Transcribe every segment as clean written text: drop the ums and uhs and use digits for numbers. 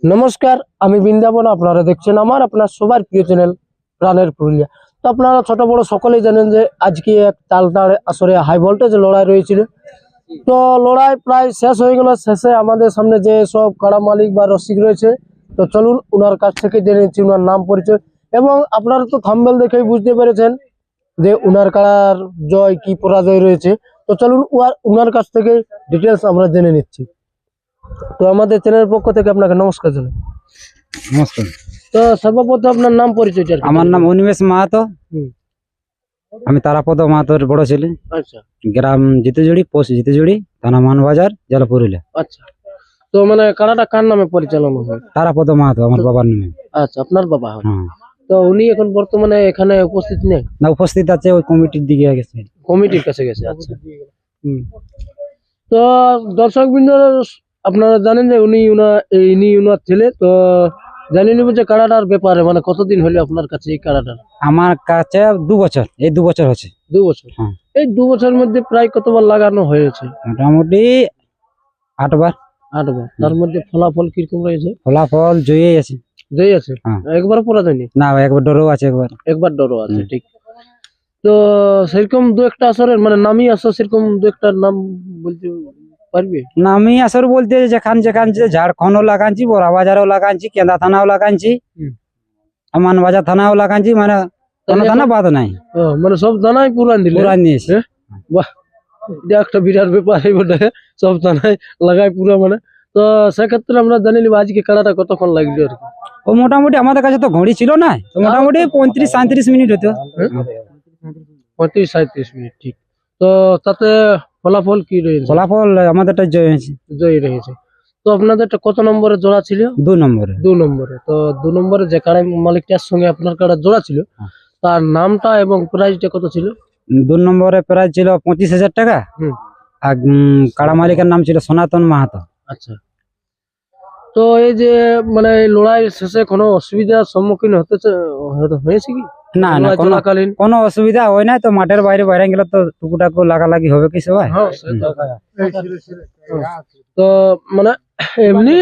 নমস্কার, আমি বৃন্দাবন। আপনারা দেখছেন আপনার সবার প্রিয় চ্যানেল প্রাণের পুরুলিয়া। তো আপনারা ছোট বড় সকলেই জানেন যে আজকে এক তালতাড় আসরে হাই ভোল্টেজ লড়াই রয়েছিল। তো লড়াই প্রায় শেষ হয়ে গেল। শেষে আমাদের সামনে যে সব কাড়া মালিক বা রসিক রয়েছে, তো চলুন ওনার কাছ থেকে জেনে নিচ্ছি ওনার নাম পরিচয়। এবং আপনারা তো থাম্বনেল দেখেই বুঝতে পেরেছেন যে উনার কাড়ার জয় কি পরাজয় রয়েছে। তো চলুন উনার কাছ থেকে ডিটেলস আমরা জেনে নিচ্ছি। তো আমাদের চ্যানেলের পক্ষ থেকে আপনাকে নমস্কার জানাই। নমস্কার। তো সর্বপ্রথম আপনার নাম পরিচয়টা। আমার নাম অনিমেষ মাহাতো। আমি তারাপদ মাহাতোর বড় ছেলে। আচ্ছা। গ্রাম জিতেজুড়ি, পোস্ট জিতেজুড়ি, থানা মানবাজার, জেলা পুরুলিয়া। আচ্ছা। তো মানে কাড়াটা কার নামে পরিচালনা হয়? তারাপদ মাহাতো আমার বাবার নামে। আচ্ছা, আপনার বাবা হয়। হ্যাঁ। তো উনি এখন বর্তমানে এখানে উপস্থিত নেই? না, উপস্থিত আছে, ওই কমিটির দিকে গেছে। কমিটির কাছে গেছে। আচ্ছা। তো দর্শক বৃন্দ, আপনারা জানেন যে ইনি উনার ছেলে। তো জানিয়ে নেব যে কাড়াটার ব্যাপারে, মানে কতদিন হলো আপনার কাছে এই কাড়াটা? আমার কাছে 2 বছর, এই 2 বছর হচ্ছে। 2 বছর। হ্যাঁ। এই 2 বছরের মধ্যে প্রায় কতবার লাগানো হয়েছে? মোটামুটি 8 বার। 8 বার। তার মধ্যে ফলাফল কিরকম রয়েছে? ফলাফল জয়ী আছে। জয়ী আছে? হ্যাঁ। একবার পরাজয় নেই? না, একবার ডরও আছে। একবার ডরও আছে। ঠিক। তো সেরকম 2-1টা আসরের মানে নামই আসর, সেরকম 2-1টার নাম বলতে পারবে? নামি আসর বলতে যেখান যে ঝাড়খণ্ডও লাগাচ্ছি, বড়াবাজারও লাগাচ্ছি, কেন্দা থানাও লাগাচ্ছি, মানবাজার থানাও লাগাচ্ছি, মানে কোনো থানা বাদ নাই। মানে সব থানায় পুরান দিলে? পুরান দিয়েছে। বাহ, এটা একটা বিরাট ব্যাপার। এই বটে, সব থানায় লাগাই পুরো। মানে তো সেক্ষেত্রে আমরা জানি নিব আজকে কাড়াটা কতক্ষণ লাগলো আর কি? ও মোটামুটি আমাদের কাছে তো ঘড়ি ছিল না, তো মোটামুটি 35-37 মিনিট হতো। 35-37 মিনিট। ঠিক। তো তাতে ফলাফল কি রয়েছে? ফলাফল আমাদেরটা জয় হয়েছে। জয়ী রয়েছে। তো আপনাদেরটা কত নম্বরে জোড়া ছিল? 2 নম্বরে। 2 নম্বরে। তো 2 নম্বরে যে কাড়া মালিকটার সঙ্গে আপনার কাড়া জোড়া ছিল, তার নামটা এবং প্রাইসটা কত ছিল? 2 নম্বরে প্রাইস ছিল 25,000 টাকা। আর কাড়া মালিকের নাম ছিল সনাতন মাহাতো। আচ্ছা। তো এই যে মানে এই লড়াই শেষে কোনো অসুবিধার সম্মুখীন হয়েছে কি? না না, কোনো অসুবিধা হয় না। তো মাঠের বাইরে গেলে তো টুকুটাকু লাগালাগি হবে কি সবাই। তো মানে এমনি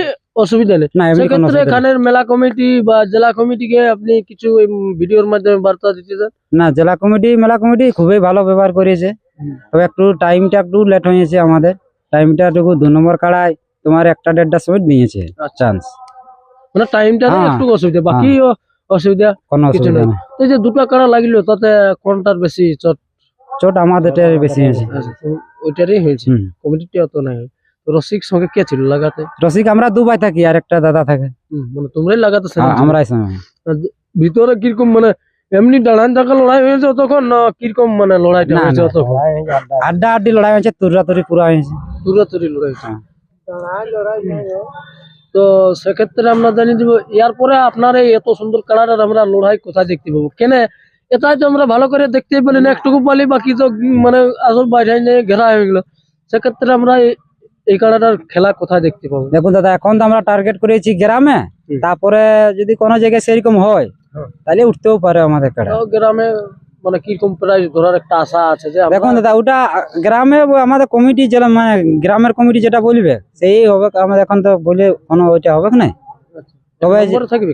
অসুবিধা নেই। সেক্ষেত্রে এখানের মেলা কমিটি বা জেলা কমিটিকে আপনি কিছু ভিডিওর মাধ্যমে বার্তা দিতে চান? না, জেলা কমিটি মেলা কমিটি খুবই ভালো ব্যবহার করেছে। তবে একটু টাইমটা একটু লেট হয়েছে আমাদের। টাইমটা টুকু 2 নম্বর কাড়ায় তোমার 1টা-1.5টা সময় নিয়েছে চান্স। মানে টাইমটা একটু অসুবিধা, বাকি অসুবিধা কোনো অসুবিধা নেই। এই যে 2টা কাড়া লাগলো, তাতে কোনটার বেশি চোট আমাদেরটাই বেশি হয়েছে। ওইটারই হয়েছে, কমিটিটা অত নাই। রসিক সঙ্গে কে ছিল লাগাতে? রসিক আমরা 2 ভাই থাকি, আর একটা দাদা থাকে। মানে তোমরাই লাগাতে? আমরাই সময়। ভিতরে কিরকম মানে এমনি দাঁড়ান থাকা লড়াই হয়েছে তখন, না কিরকম মানে লড়াইটা হয়েছে? তখন আড্ডা লড়াই হয়েছে, তুরাতুরি পুরা হয়েছে। তুরাতুরি লড়াই হয়েছে। তো সেক্ষেত্রে আমরা জানি যে এরপরে আপনার এই এত সুন্দর কালারের আমরা লড়াই কোথায় দেখতে পাবো? কেন এটাই তো আমরা ভালো করে দেখতে পারি না, একটুকু পালি, বাকি তো মানে আসল বাইরে নিয়ে ঘেরা হয়ে গেল। সেক্ষেত্রে আমরা এই কালারের খেলা কোথায় দেখতে পাবো? দেখুন দাদা, এখন তো আমরা টার্গেট করেছি গ্রামে। তারপরে যদি কোনো জায়গায় সেরকম হয় তাহলে উঠতেও পারে আমাদের কাড়া। গ্রামে মানে কিরকম প্রাইস ধরার একটা আশা আছে? যে দেখুন দাদা, ওটা গ্রামে আমাদের কমিটি যেটা মানে গ্রামের কমিটি যেটা বলবে সেই হবে। আমাদের এখন তো বলে কোনো ওইটা হবে না। তবে থাকবে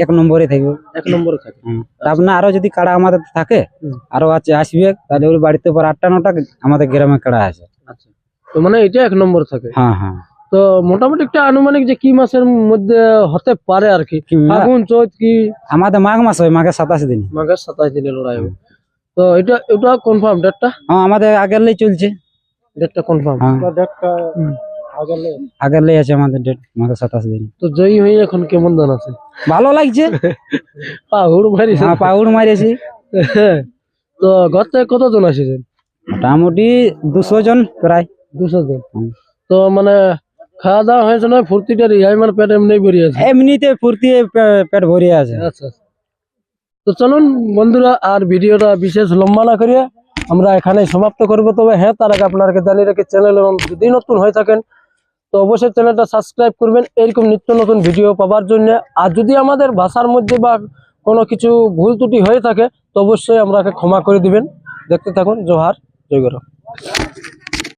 1 নম্বরে থাকবে। 1 নম্বরে থাকবে। আপনার আরো যদি কাড়া আমাদের থাকে আরো আসবে, তাহলে ওর বাড়িতে 8টা-9টা আমাদের গ্রামে কাড়া আছে। আচ্ছা। তো মানে এটা 1 নম্বর থাকে? হ্যাঁ হ্যাঁ। তো মোটামুটি একটা আনুমানিক যে কি মাসের মধ্যে হতে পারে আর কি? ফাগুন, চৈত কি? আমাদের মাঘ মাস হয়, মাঘের 27 দিন। মাঘের 27 দিনে লড়াই হবে। তো এটা কনফার্ম ডেটটা? হ্যাঁ, আমাদের আগের লাই চলছে ডেটটা কনফার্ম। ডেটটা আগের লাই আছে আমাদের ডেট, মাঘের 27 দিন। তো জয়ী হয়ে এখন কেমন দান আছে? ভালো লাগছে। পাহুড় মারিস? হ্যাঁ, পাহুড় মারিয়েছি। তো ঘর থেকে কতজন আসেছেন? মোটামুটি 200 জন, প্রায় 200 জন। তো মানে খাওয়া দাওয়া হয়েছে না? ফুর্তিটা মানে পেট এমনি ভরে আছে? এমনিতে ফুর্তি, পেট ভরে আছে। আচ্ছা। তো চলুন বন্ধুরা, আর ভিডিওটা বিশেষ লম্বা না করিয়ে আমরা এখানে সমাপ্ত করবো। তবে হ্যাঁ, তার আগে আপনাকে জানিয়ে রেখে চ্যানেল যদি নতুন হয়ে থাকেন তো অবশ্যই চ্যানেলটা সাবস্ক্রাইব করবেন এরকম নিত্য নতুন ভিডিও পাওয়ার জন্য। আর যদি আমাদের ভাষার মধ্যে বা কোনো কিছু ভুল ত্রুটি হয়ে থাকে তো অবশ্যই আমাকে ক্ষমা করে দিবেন। দেখতে থাকুন। জোহার, জয় গুরু।